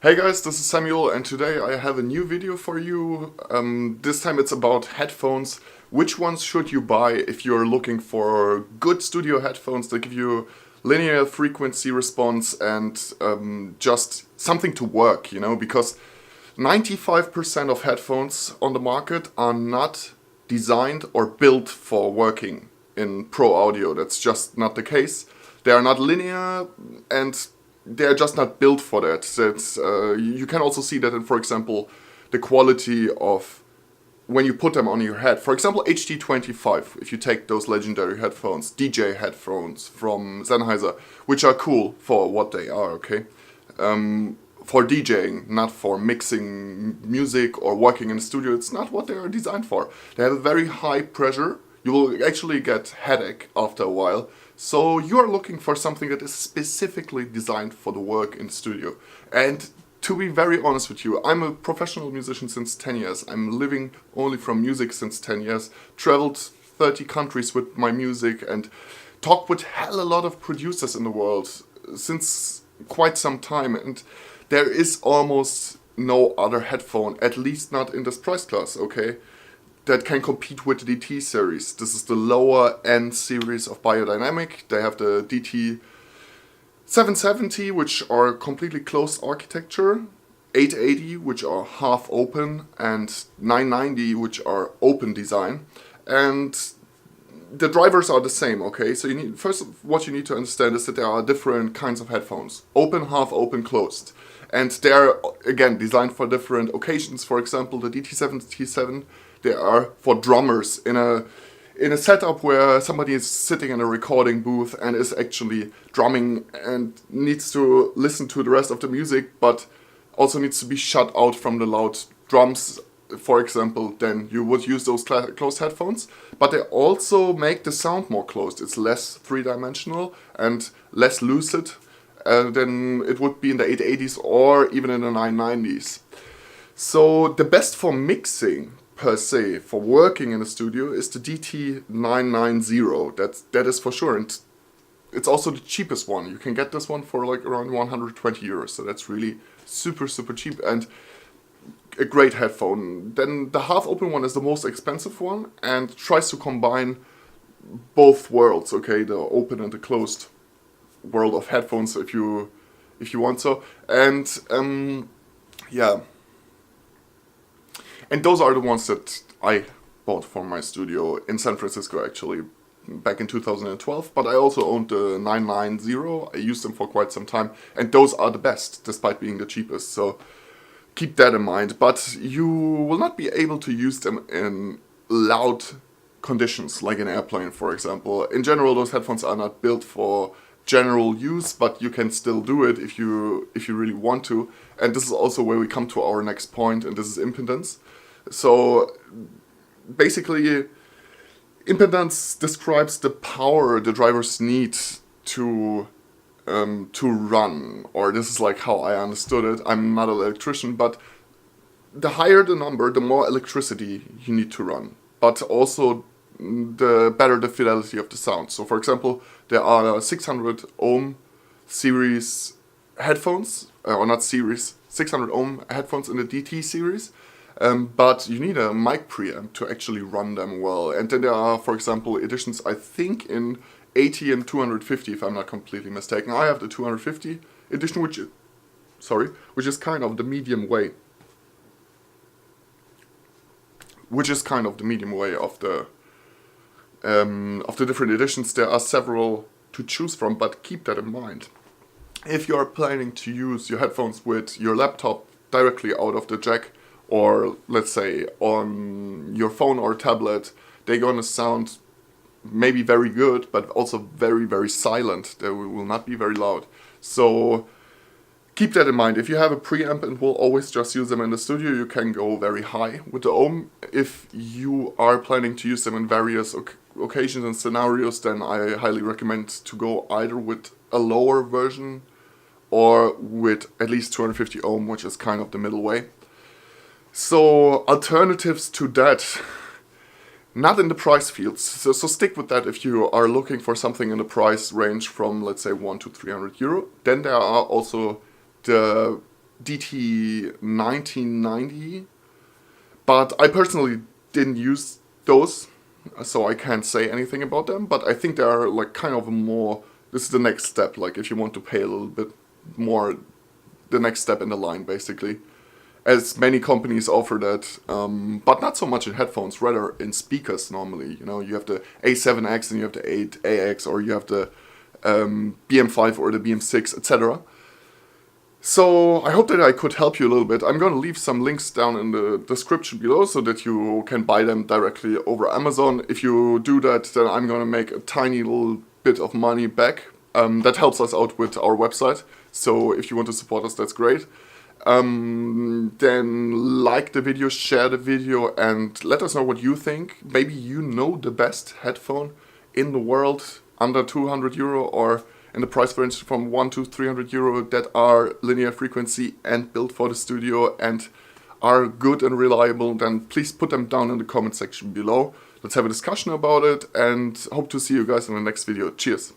Hey guys, this is Samuel and today I have a new video for you. This time it's about headphones. Which ones should you buy if you're looking for good studio headphones that give you linear frequency response and just something to work, because 95% of headphones on the market are not designed or built for working in pro audio. That's just not the case. They are not linear and they're just not built for that. You can also see that in, for example, the quality of when you put them on your head. For example, HD25, if you take those legendary headphones, DJ headphones from Sennheiser, which are cool for what they are, okay? For DJing, not for mixing music or working in a studio, it's not what they are designed for. They have a very high pressure. You will actually get headache after a while. So you are looking for something that is specifically designed for the work in the studio. And to be very honest with you, I'm a professional musician since 10 years. I'm living only from music since 10 years. Traveled 30 countries with my music and talked with hell a lot of producers in the world since quite some time. And there is almost no other headphone, at least not in this price class, okay, that can compete with the DT series. This is the lower end series of Beyerdynamic. They have the DT 770, which are completely closed architecture, 880, which are half open, and 990, which are open design. And the drivers are the same, okay? So what you need to understand is that there are different kinds of headphones. Open, half open, closed. And they're, again, designed for different occasions. For example, the DT777, they are for drummers in a setup where somebody is sitting in a recording booth and is actually drumming and needs to listen to the rest of the music, but also needs to be shut out from the loud drums, for example. Then you would use those closed headphones, but they also make the sound more closed. It's less three-dimensional and less lucid than it would be in the 880s or even in the 990s. So the best for mixing, per se, for working in a studio is the DT990. That is for sure, and it's also the cheapest one. You can get this one for like around 120 euros, so that's really super cheap and a great headphone. Then the half open one is the most expensive one and tries to combine both worlds, okay, the open and the closed world of headphones, if you want so. And yeah. And those are the ones that I bought for my studio in San Francisco, actually, back in 2012. But I also owned the 990. I used them for quite some time. And those are the best, despite being the cheapest. So keep that in mind. But you will not be able to use them in loud conditions, like an airplane, for example. In general, those headphones are not built for general use, but you can still do it if you really want to. And this is also where we come to our next point, and this is impedance. So basically, impedance describes the power the drivers need to run, or this is like how I understood it. I'm not an electrician, but the higher the number, the more electricity you need to run, but also the better the fidelity of the sound. So for example, there are 600 ohm series headphones, or not series, 600 ohm headphones in the DT series. But you need a mic preamp to actually run them well. And then there are, for example, editions, I think, in 80 and 250, if I'm not completely mistaken. I have the 250 edition, which is kind of the medium way. Which is kind of the medium way of the different editions. There are several to choose from, but keep that in mind. If you are planning to use your headphones with your laptop directly out of the jack, or let's say on your phone or tablet, they're gonna sound maybe very good, but also very silent. They will not be very loud. So keep that in mind. If you have a preamp and will always just use them in the studio, you can go very high with the ohm. If you are planning to use them in various occasions and scenarios, then I highly recommend to go either with a lower version or with at least 250 ohm, which is kind of the middle way. So alternatives to that, not in the price fields. So stick with that if you are looking for something in the price range from, let's say, 100 to 300 euro. Then there are also the DT 1990, but I personally didn't use those, so I can't say anything about them, but I think they are like kind of a more, this is the next step, like if you want to pay a little bit more, the next step in the line basically. As many companies offer that, but not so much in headphones, rather in speakers normally. You know, you have the A7X and you have the 8AX, or you have the BM5 or the BM6, etc. So I hope that I could help you a little bit. I'm going to leave some links down in the description below so that you can buy them directly over Amazon. If you do that, then I'm going to make a tiny little bit of money back. That helps us out with our website. So if you want to support us, that's great. Then like the video, share the video, and let us know what you think. Maybe you know the best headphone in the world under 200 euro, or in the price range from 1 to 300 euro, that are linear frequency and built for the studio and are good and reliable. Then please put them down in the comment section below. Let's have a discussion about it, and hope to see you guys in the next video. Cheers!